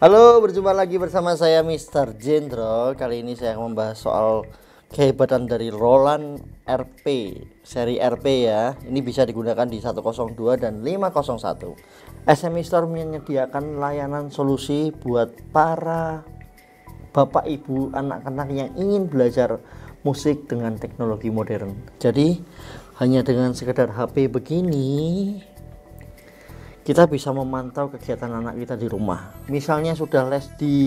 Halo, berjumpa lagi bersama saya Mr. Jendro. Kali ini saya akan membahas soal kehebatan dari Roland RP, seri RP ya. Ini bisa digunakan di 102 dan 501. SME Store menyediakan layanan solusi buat para bapak ibu anak-anak yang ingin belajar musik dengan teknologi modern. Jadi hanya dengan sekedar HP begini kita bisa memantau kegiatan anak kita di rumah. Misalnya sudah les di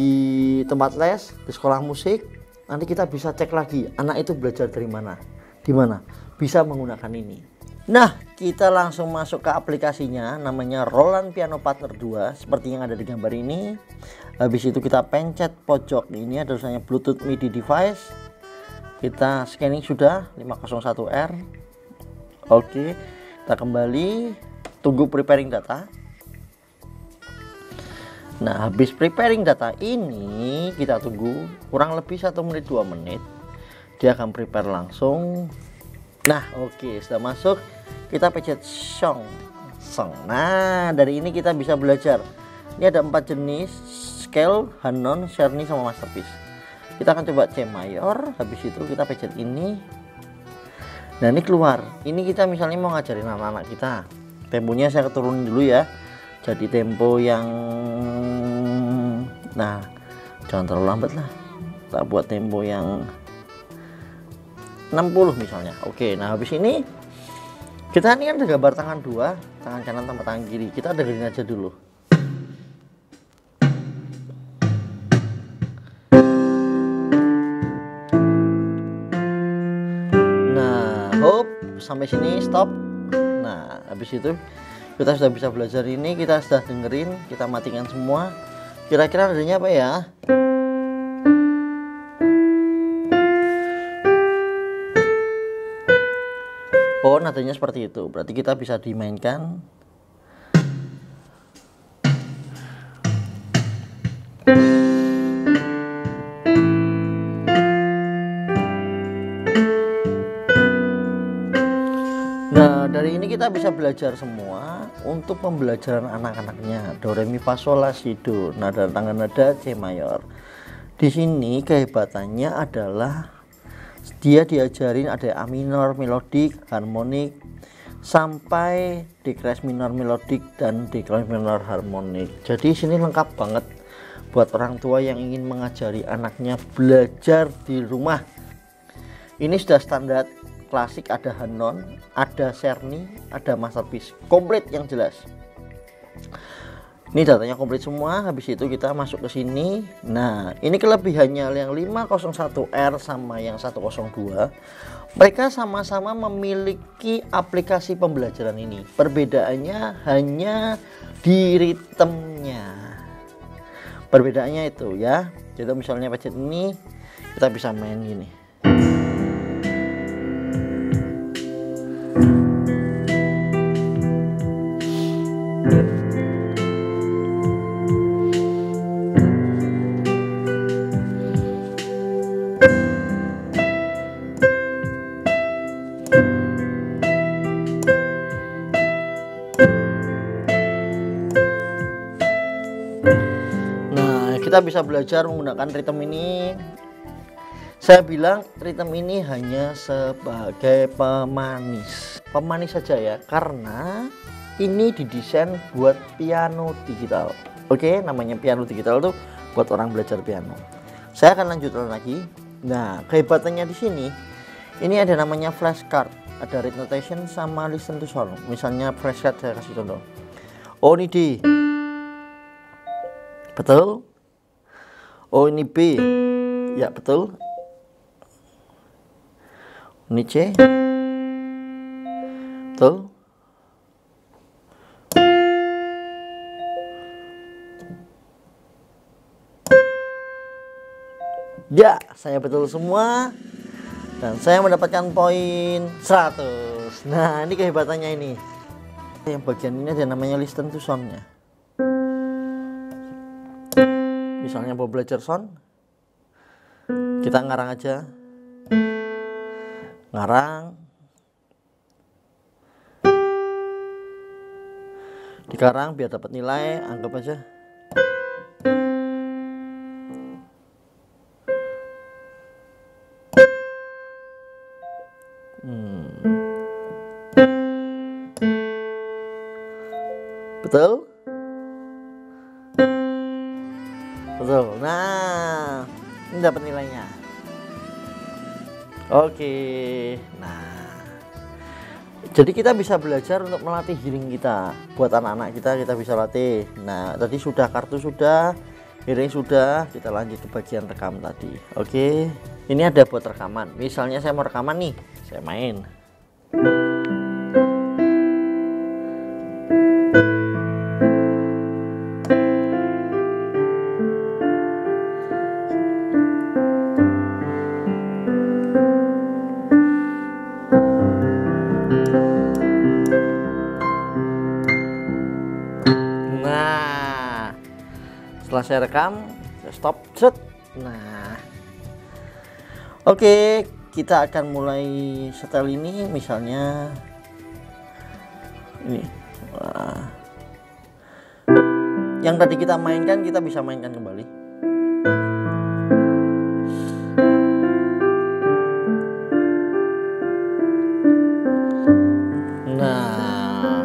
tempat les, di sekolah musik, nanti kita bisa cek lagi anak itu belajar dari mana, di mana, bisa menggunakan ini. Nah, kita langsung masuk ke aplikasinya, namanya Roland Piano Partner 2, seperti yang ada di gambar ini. Habis itu kita pencet pojok, ini ada tulisannya Bluetooth MIDI device. Kita scanning sudah 501R. Oke, kita kembali. Tunggu preparing data. Nah, habis preparing data ini kita tunggu kurang lebih 1 menit 2 menit. Dia akan prepare langsung. Nah, oke, sudah masuk. Kita pencet song. Nah, dari ini kita bisa belajar. Ini ada 4 jenis: scale, Hanon, Czerny, sama masterpiece. Kita akan coba C mayor. Habis itu kita pencet ini. Nah, ini keluar. Ini kita misalnya mau ngajarin anak-anak kita. Temponya saya turunin dulu ya, jadi tempo yang, nah jangan terlalu lambat lah, kita buat tempo yang 60 misalnya. Oke, nah habis ini kita ini kan ada gambar tangan dua, tangan kanan tambah tangan kiri, kita dengerin aja dulu. Nah, hop, sampai sini stop. Nah, habis itu kita sudah bisa belajar ini, kita sudah dengerin, kita matikan semua. Kira-kira nadanya apa ya? Oh, nadanya seperti itu. Berarti kita bisa dimainkan. Nah, dari ini kita bisa belajar semua untuk pembelajaran anak-anaknya. Do, re, mi, fa, sol, la, si, do. Nada tangga nada C mayor. Di sini kehebatannya adalah dia diajarin ada A minor melodik, harmonik, sampai decrease minor melodik dan decrease minor harmonik. Jadi sini lengkap banget buat orang tua yang ingin mengajari anaknya belajar di rumah. Ini sudah standar klasik, ada Hanon, ada Czerny, ada masterpiece, komplit yang jelas. Ini datanya komplit semua. Habis itu kita masuk ke sini. Nah, ini kelebihannya yang 501R sama yang 102. Mereka sama-sama memiliki aplikasi pembelajaran ini. Perbedaannya hanya di ritmenya. Perbedaannya itu ya. Jadi misalnya pencet ini, kita bisa main gini. Kita bisa belajar menggunakan ritme ini. Saya bilang ritme ini hanya sebagai pemanis saja ya, karena ini didesain buat piano digital. Oke, namanya piano digital tuh buat orang belajar piano. Saya akan lanjutkan lagi. Nah, kehebatannya di sini, ini ada namanya flashcard, ada read notation sama listen to sound. Misalnya flashcard, saya kasih contoh. Oh, ini D, betul. Oh, ini B, ya betul. Ini C, betul. Ya, saya betul semua dan saya mendapatkan poin 100. Nah, ini kehebatannya ini. Yang bagian ini ada namanya listen to sound-nya. Misalnya mau belajar sound, kita ngarang aja, ngarang, dikarang biar dapat nilai, anggap aja Betul? Betul. Nah, ini dapat nilainya. Oke. Nah, jadi kita bisa belajar untuk melatih hearing kita. Buat anak-anak kita bisa latih. Nah, tadi sudah kartu sudah, hearing sudah, kita lanjut ke bagian rekam tadi. Oke. Ini ada buat rekaman. Misalnya saya mau rekaman nih, saya main. Nah, setelah saya rekam, saya stop, set. Nah, oke, kita akan mulai setel ini, misalnya ini. Nah, yang tadi kita mainkan, kita bisa mainkan kembali. Nah,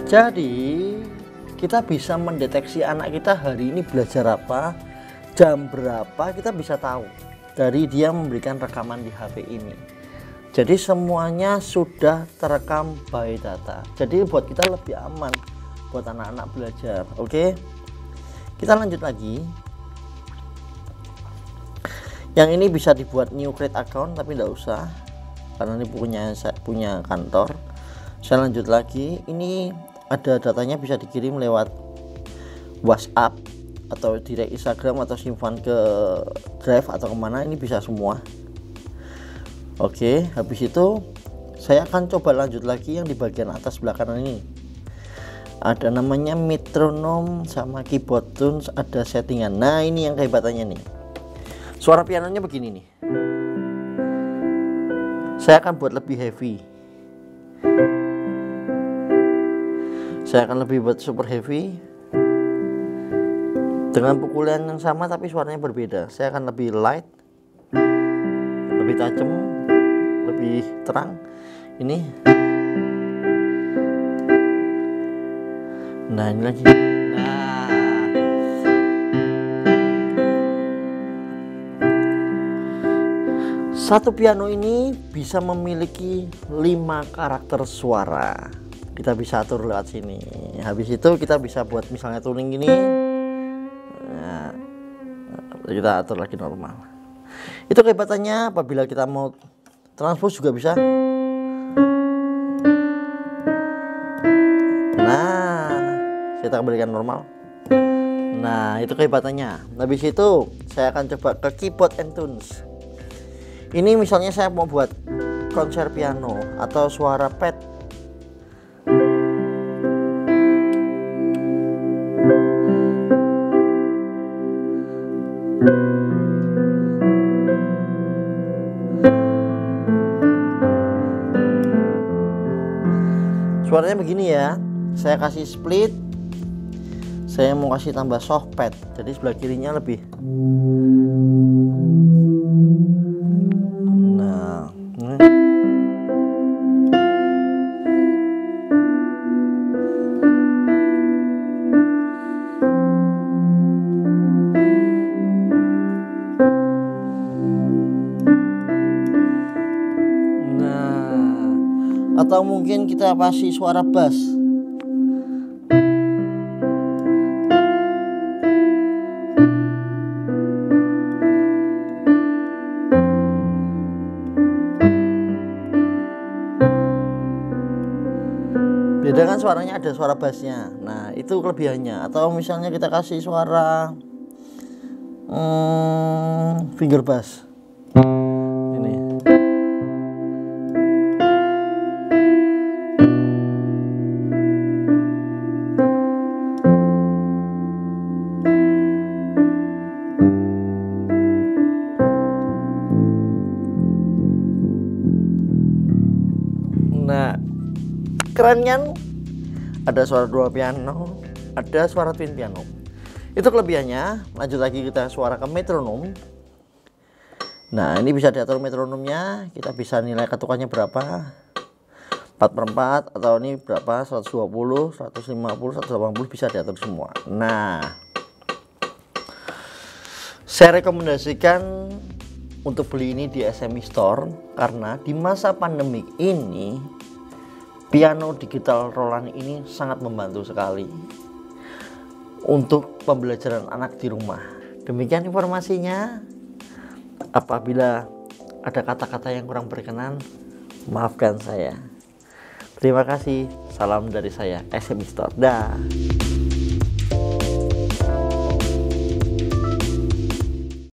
jadi kita bisa mendeteksi anak kita hari ini belajar apa, jam berapa, kita bisa tahu dari dia memberikan rekaman di HP ini. Jadi semuanya sudah terekam by data. Jadi buat kita lebih aman buat anak-anak belajar. Oke, kita lanjut lagi. Yang ini bisa dibuat new create account, tapi tidak usah karena ini punya kantor. Saya lanjut lagi. Ini ada datanya, bisa dikirim lewat WhatsApp atau direct Instagram atau simpan ke Drive atau kemana, ini bisa semua. Oke, habis itu saya akan coba lanjut lagi yang di bagian atas sebelah kanan ini. Ada namanya metronome sama keyboard tunes, ada settingan. Nah, ini yang kehebatannya nih. Suara pianonya begini nih. Saya akan buat lebih heavy. Saya akan lebih buat super heavy. Dengan pukulan yang sama tapi suaranya berbeda. Saya akan lebih light, lebih tajam, lebih terang. Ini. Nah, ini lagi. Satu piano ini bisa memiliki 5 karakter suara. Kita bisa atur lewat sini. Habis itu kita bisa buat misalnya tuning gini. Nah, kita atur lagi normal. Itu kehebatannya. Apabila kita mau transpose juga bisa. Nah, kita kembalikan normal. Nah, itu kehebatannya. Habis itu saya akan coba ke keyboard and tunes. Ini misalnya saya mau buat konser piano atau suara pad. Suaranya begini ya. Saya kasih split. Saya mau kasih tambah soft pad. Jadi sebelah kirinya lebih. Atau mungkin kita kasih suara bass. Beda kan suaranya, ada suara bassnya. Nah, itu kelebihannya. Atau misalnya kita kasih suara finger bass. Nah, keren kan? Ada suara dual piano, ada suara twin piano. Itu kelebihannya. Lanjut lagi kita suara ke metronom. Nah, ini bisa diatur metronomnya, kita bisa nilai ketukannya berapa, 4/4 atau ini berapa, 120, 150, 180, bisa diatur semua. Nah, saya rekomendasikan untuk beli ini di SMI Store karena di masa pandemik ini piano digital Roland ini sangat membantu sekali untuk pembelajaran anak di rumah. Demikian informasinya. Apabila ada kata-kata yang kurang berkenan, maafkan saya. Terima kasih. Salam dari saya, SMI Store. Dah.